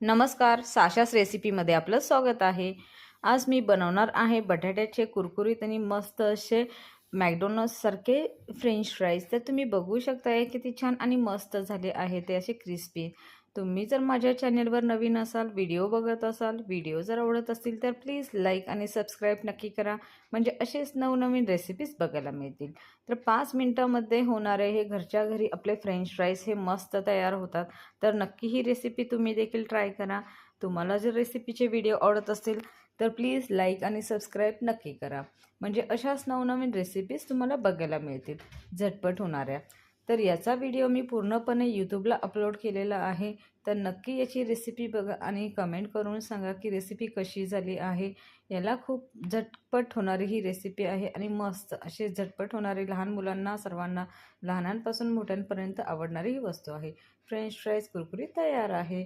नमस्कार, साशास रेसिपीमध्ये आपलं स्वागत आहे। आज मी बनवणार आहे बटाट्याचे कुरकुरीत आणि मस्त असे मॅकडोनल्ड्ससारखे फ्रेंच फ्राईज। तर तुम्ही बघू शकताय किती छान आणि मस्त झाले आहे ते असे क्रिस्पी। तुम्ही जर माझ्या चॅनलवर नवीन असाल, व्हिडिओ बघत असाल, व्हिडिओ जर आवडत असतील तर प्लीज लाईक आणि सबस्क्राईब नक्की करा, म्हणजे असेच नवनवीन रेसिपीज बघायला मिळतील। तर 5 मिनिटांमध्ये होणारे हे घरच्या घरी आपले फ्रेंच फ्राईज हे मस्त तयार होतात। तर नक्की ही रेसिपी तुम्ही देखील ट्राय करा। तुम्हाला जर रेसिपीचे व्हिडिओ आवडत असतील तर प्लीज लाईक आणि सबस्क्राईब नक्की करा, म्हणजे अशाच नवनवीन रेसिपीज तुम्हाला बघायला मिळतील झटपट होणाऱ्या। तर याचा व्हिडिओ मी पूर्णपणे यूट्यूबला अपलोड केलेला आहे, तर नक्की याची रेसिपी बघा आणि कमेंट करून सांगा की रेसिपी कशी झाली आहे। याला खूप झटपट होणारी ही रेसिपी आहे आणि मस्त असे झटपट होणारी, लहान मुलांना सर्वांना, लहानांपासून मोठ्यांपर्यंत आवडणारी ही वस्तू आहे। फ्रेंच फ्राईज कुरकुरीत तयार आहे।